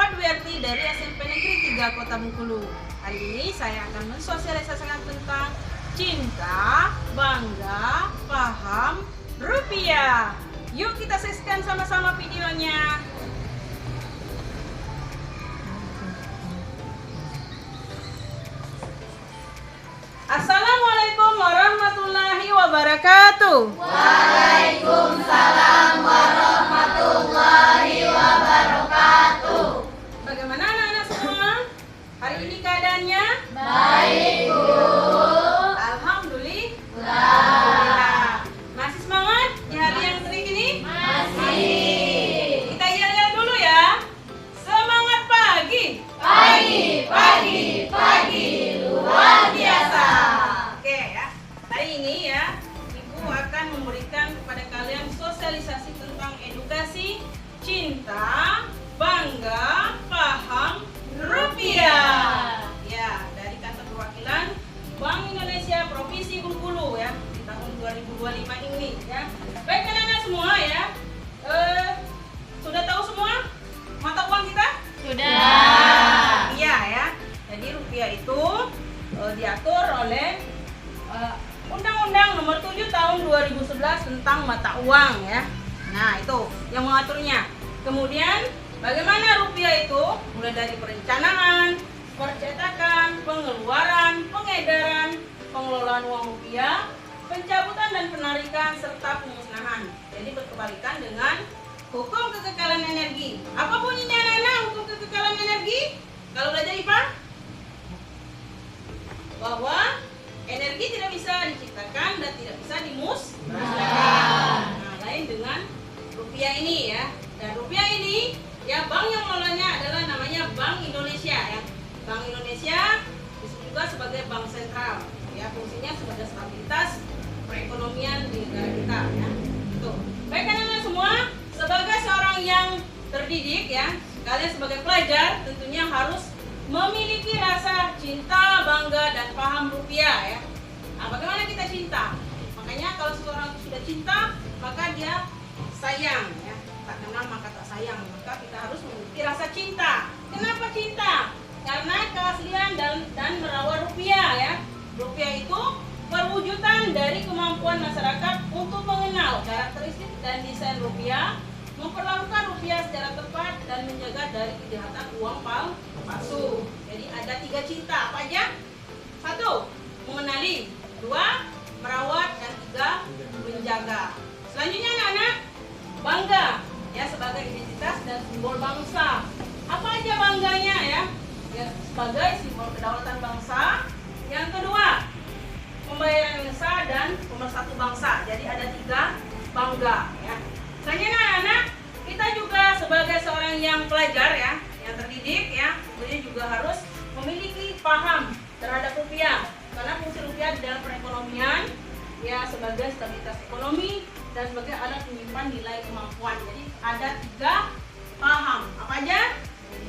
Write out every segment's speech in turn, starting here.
4 WRT dari SMP Negeri 3 Kota Bengkulu. Hari ini saya akan mensosialisasikan tentang cinta, bangga, paham, rupiah. Yuk kita saksikan sama-sama videonya. Assalamualaikum warahmatullahi wabarakatuh. Waalaikumsalam warahmatullahi wabarakatuh. Bagaimana anak-anak semua? Hari ini keadaannya? Baik, Bu. Alhamdulillah. Masih semangat di hari yang terik ini? Masih. Kita yel-yel dulu ya. Semangat pagi. Pagi, luar biasa. Oke ya. Hari ini ya, Ibu akan memberikan kepada kalian sosialisasi tentang edukasi, cinta, bangga, paham, rupiah. Ya, dari kantor perwakilan Bank Indonesia Provinsi Bengkulu ya di tahun 2025 ini ya. Baik anak-anak semua ya. Sudah tahu semua mata uang kita? Sudah. Iya ya. Jadi rupiah itu diatur oleh Undang-Undang Nomor 7 Tahun 2011 tentang mata uang ya. Nah, itu yang mengaturnya. Kemudian bagaimana rupiah itu? Mulai dari perencanaan, percetakan, pengeluaran, pengedaran, pengelolaan uang rupiah, pencabutan dan penarikan serta pemusnahan. Jadi berkebalikan dengan hukum kekekalan energi. Apa bunyinya anak-anak hukum kekekalan energi? Kalau belajar IPA? Bahwa energi tidak bisa diciptakan dan tidak bisa dimusnahkan. Nah, lain dengan rupiah ini ya. Dan rupiah ini ya bank yang mengelolanya adalah namanya Bank Indonesia ya. Bank Indonesia disebut juga sebagai bank sentral ya, fungsinya sebagai stabilitas perekonomian di negara kita ya. Tuh. Baik anak-anak semua, sebagai seorang yang terdidik ya, kalian sebagai pelajar tentunya harus memiliki rasa cinta, bangga, dan paham rupiah ya. Nah, bagaimana kita cinta? Makanya kalau seseorang sudah cinta, maka dia sayang ya. Tak kenal maka tak sayang. Maka kita harus memiliki rasa cinta. Kenapa cinta? Karena keaslian dan merawat rupiah ya. Rupiah itu perwujudan dari kemampuan masyarakat untuk mengenal karakteristik dan desain rupiah, memperlakukan rupiah secara tepat dan menjaga dari kejahatan uang palsu. Jadi ada 3 cinta, apa aja? 1. Mengenali. 2. Merawat. Dan 3. Menjaga. Selanjutnya anak-anak, bangga ya sebagai identitas dan simbol bangsa. Apa aja bangganya ya? Ya sebagai simbol kedaulatan bangsa. Yang kedua, pembayaran bangsa dan pemersatu bangsa. Jadi ada 3 bangga ya. Selanjutnya anak-anak, kita juga sebagai seorang yang pelajar ya, yang terdidik ya, tentunya juga harus memiliki paham terhadap rupiah. Karena fungsi rupiah di dalam perekonomian ya sebagai stabilitas ekonomi dan sebagai alat menyimpan nilai kemampuan. Jadi ada 3 paham. Apa aja?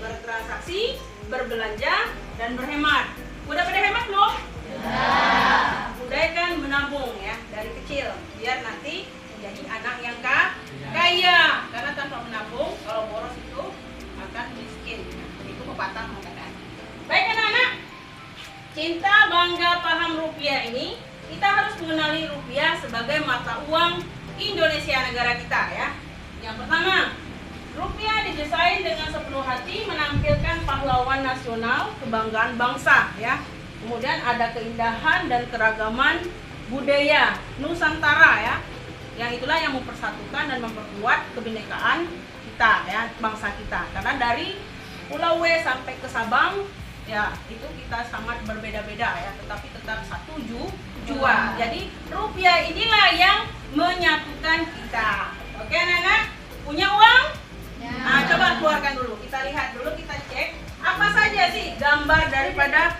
Bertransaksi, berbelanja, dan berhemat. Udah pada hemat belum? Sudah. Budaykan menabung ya dari kecil biar nanti menjadi anak yang kaya. Karena tanpa menabung, kalau boros itu akan miskin. Itu pepatah mengatakan. Baik anak-anak, cinta, bangga, paham rupiah ini, kita harus mengenali rupiah sebagai mata uang Indonesia negara kita ya. Yang pertama, rupiah didesain dengan sepenuh hati menampilkan pahlawan nasional, kebanggaan bangsa ya. Kemudian ada keindahan dan keragaman budaya Nusantara ya. Yang itulah yang mempersatukan dan memperkuat kebinekaan kita ya, bangsa kita. Karena dari Pulau W sampai ke Sabang ya, itu kita sangat berbeda-beda ya, tetapi tetap satu jua. Jadi rupiah inilah yang menyatukan kita. Oke anak-anak, punya uang? Ya. Nah, coba keluarkan dulu. Kita lihat dulu, kita cek apa saja sih gambar daripada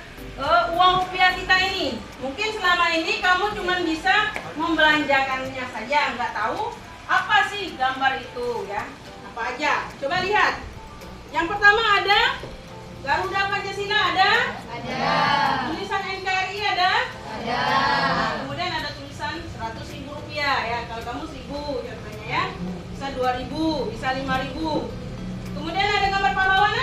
uang rupiah kita ini. Mungkin selama ini kamu cuma bisa membelanjakannya saja, nggak tahu apa sih gambar itu ya. Apa aja? Coba lihat. Yang pertama ada Garuda Pancasila ada? Ada. Tulisan NKRI ada? Ada. Nah, kemudian ada tulisan 100.000 rupiah ya. Kalau kamu 1.000 contohnya ya. Bisa 2.000, bisa 5.000. Kemudian ada gambar pahlawan.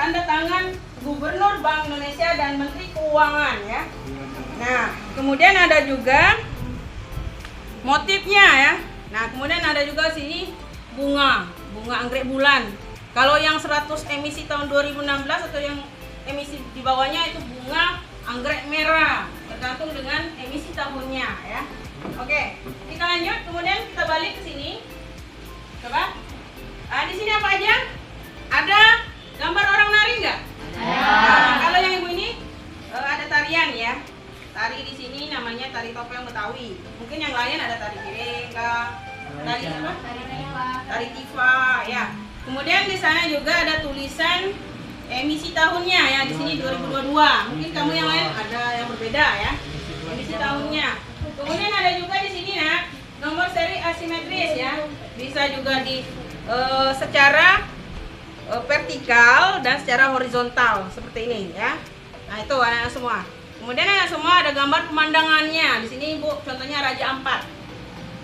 tanda tangan Gubernur Bank Indonesia dan Menteri Keuangan ya. Nah, kemudian ada juga motifnya ya. Nah, kemudian ada juga sini bunga anggrek bulan. Kalau yang 100 emisi tahun 2016 atau yang emisi di bawahnya itu bunga anggrek merah, tergantung dengan emisi tahunnya ya. Oke, kita lanjut. Kemudian kita balik ke sini. Coba. Di sini apa aja? Ada gambar orang nari nggak? Nah, kalau yang ibu ini ada tarian ya. Tari di sini namanya tari topeng Betawi. Mungkin yang lain ada tari piring, tari apa? Tari tifa ya. Kemudian di sana juga ada tulisan emisi tahunnya ya. Di sini 2022. Mungkin kamu yang lain ada yang berbeda ya. Emisi tahunnya. Kemudian ada juga di sini ya nomor seri asimetris ya. Bisa juga di secara vertikal dan secara horizontal seperti ini ya. Nah, itu anak-anak semua. Kemudian anak semua ada gambar pemandangannya. Di sini Ibu contohnya Raja Ampat.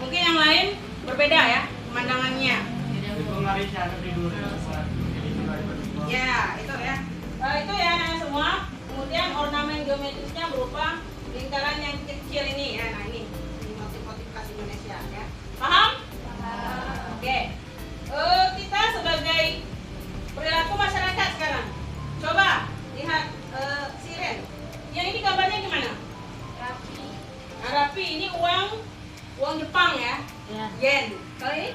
Mungkin yang lain berbeda ya pemandangannya. Ya, itu ya. Itu ya anak semua. Kemudian ornamen geometrisnya berupa lingkaran yang kecil ini ya. Nah, ini motif-motif khas Indonesia ya. Paham? Oke. Kita sebagai perilaku masyarakat sekarang. Coba lihat siren. Yang ini gambarnya gimana? Rapi. Nah, rapi ini uang Jepang ya. Yen. Kalau ini?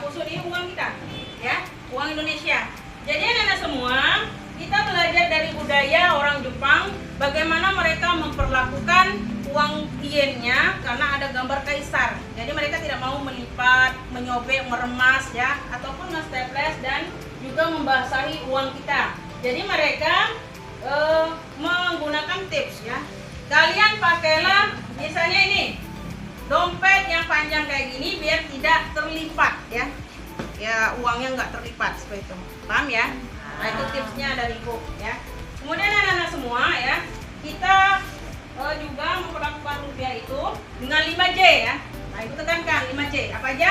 Kusut ini uang kita ya, uang Indonesia. Jadi anak-anak semua, kita belajar dari budaya orang Jepang bagaimana mereka memperlakukan uang yennya karena ada gambar kaisar. Jadi mereka tidak mau melipat, menyobek, meremas ya, ataupun nge-staples dan juga membasahi uang kita. Jadi mereka menggunakan tips ya. Kalian pakailah misalnya ini dompet yang panjang kayak gini biar tidak terlipat ya. Ya uangnya nggak terlipat seperti itu. Paham ya? Nah itu tipsnya dari Ibu ya. Kemudian anak-anak semua ya, kita juga memperlakukan rupiah itu dengan 5J ya. Nah itu tekankan 5J. Apa aja?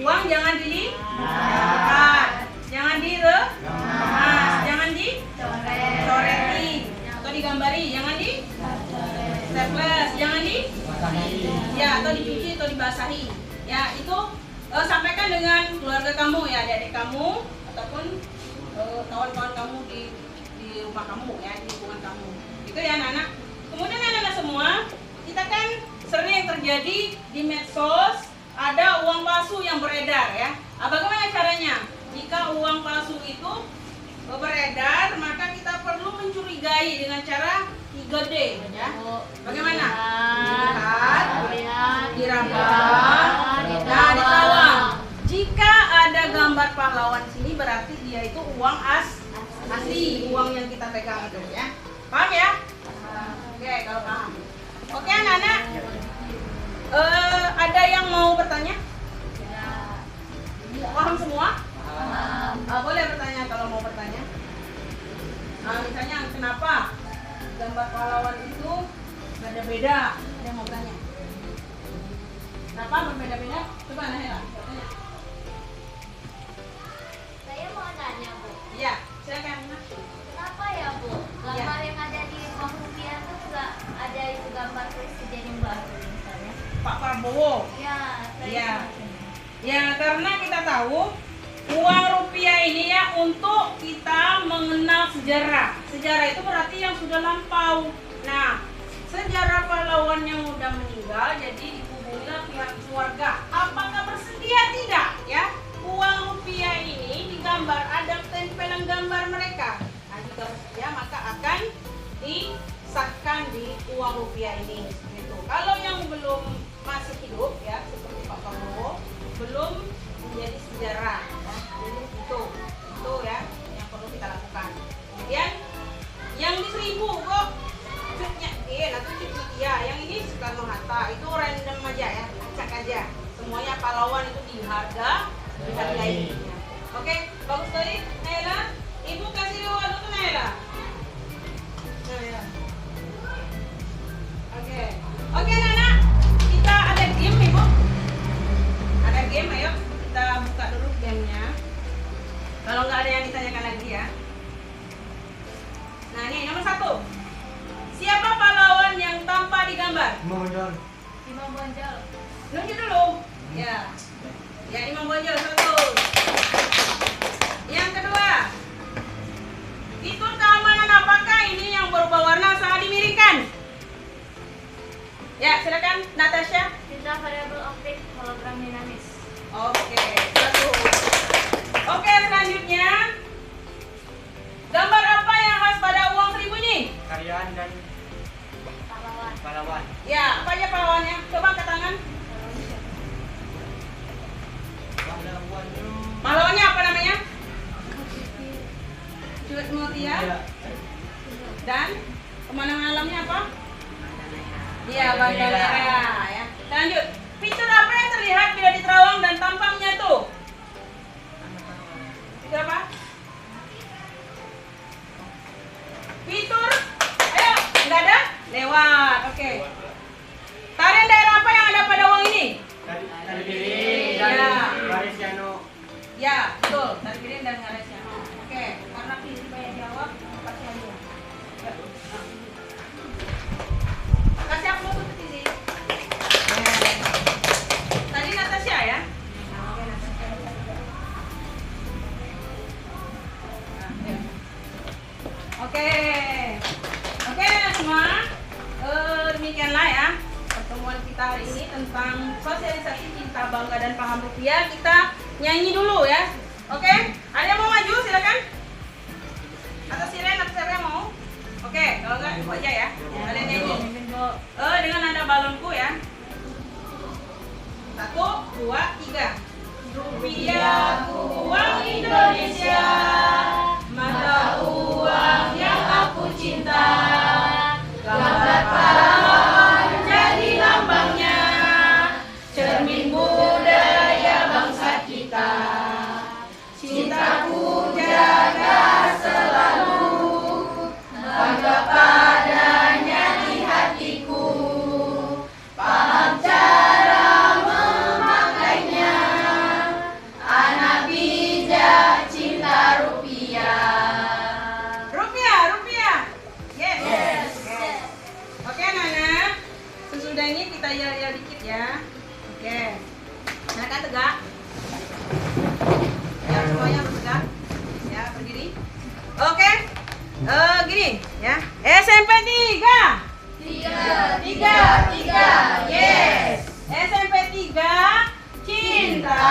Uang jangan dilipat, jangan diremas, jangan dicoreti atau digambari, jangan di staples, jangan di ya atau dicuci atau dibasahi. Ya itu sampaikan dengan keluarga kamu ya, adik-adik kamu ataupun kawan-kawan kamu di rumah kamu ya, di lingkungan kamu. Itu ya anak-anak. Kemudian anak-anak semua, kita kan sering terjadi di medsos ada uang palsu yang beredar ya. Bagaimana caranya? Jika uang palsu itu beredar, maka kita perlu mencurigai dengan cara 3D ya. Bagaimana? Dilihat, diraba, dan ditawang. Jika ada gambar pahlawan di sini berarti dia itu uang asli, uang yang kita pegang itu ya. Paham ya? Oke, kalau paham. Oke anak-anak. Ada yang mau bertanya? Paham semua? Boleh bertanya kalau mau bertanya. Misalnya kenapa gambar pahlawan itu beda-beda? Ada yang mau bertanya? Kenapa berbeda-beda? Coba Nahela, bertanya. Saya mau nanya, Bu. Iya, silakan. Kenapa ya, Bu? Gambar yang ada di uang rupiah itu juga ada itu gambar presiden yang baru misalnya. Pak Prabowo. Ya, Iya. Ya, karena kita tahu uang rupiah ini ya untuk kita mengenal sejarah. Sejarah itu berarti yang sudah lampau. Nah, sejarah pahlawan yang sudah meninggal jadi dihubungilah pihak keluarga. Apakah bersedia tidak ya? Uang rupiah ini digambar, ada tempelan gambar mereka. Nah, jika bersedia maka akan disahkan di uang rupiah ini. Gitu. Kalau yang belum masih hidup ya, seperti Pak Prabowo, belum menjadi sejarah. Ya. Jadi itu ya yang perlu kita lakukan. Kemudian yang di 1000 kok cutnya atau cutnya yang ini Soekarno Hatta itu random aja ya, acak aja. Semuanya pahlawan itu dihargai. Oke, bagus sekali Naila. Ibu kasih reward untuk Naila. Oke anak-anak, kita ada game Ibu. Ada game, ayo kita buka dulu gamenya. ingatkan lagi ya. Nah, ini nomor 1. Siapa pahlawan yang tanpa digambar? Imam Bonjol. Nunjuk dulu. Ya. Ya, Imam Bonjol 1. Yang kedua. Fitur keamanan apakah ini yang berubah warna saat dimiringkan? Ya, silakan Natasha. Fitur variable optik hologram dinamis. Oke, 1. Oke, selanjutnya. Gambar apa yang khas pada uang 1000 ini? Karyaan dan pahlawan. Ya, apa aja pahlawannya? Coba angkat tangan. Pahlawannya apa namanya? Cut Mutia. Dan pemandangan alamnya apa? Iya, Bandanera ya. Lanjut. Fitur apa yang terlihat bila diterawang dan tampak menyatu? Fitur apa? Fitur. Ayo, enggak ada? Lewat. Oke. Tarian daerah apa yang ada pada uang ini? Tari piring dan Ya. Maresiano. Ya, betul. Tari piring dan Maresiano. Oke, karena pilih banyak jawab, kasih aja. Kasih aku tuh Tizi. Tadi Natasha ya? Oke, Natasha. Oke. Oke, semua. Demikianlah ya pertemuan kita hari ini tentang sosialisasi cinta, bangga dan paham rupiah. Kita nyanyi dulu ya. Oke? Ada yang mau maju silakan. Atau siapa yang mau? Oke, kalau enggak ibu aja ya. Kalian nyanyi. Dengan nada balonku ya. 1, 2, 3. Rupiah uang Indonesia, mata uang yang aku cinta. Gambar pahlawan jadi lambangnya, cermin budaya bangsa kita. Cintaku jaga selalu, bangga padanya di hatiku. Paham cara memakainya, anak bijak cinta rupiah. Rupiah. Yes. Oke, Nana. Sesudah ini kita yel-yel dikit ya. Oke. Silakan tegak. Ya, semuanya harus tegak. Ya, berdiri. Oke. Gini ya. SMP 3. 3. Yes. SMP 3 cinta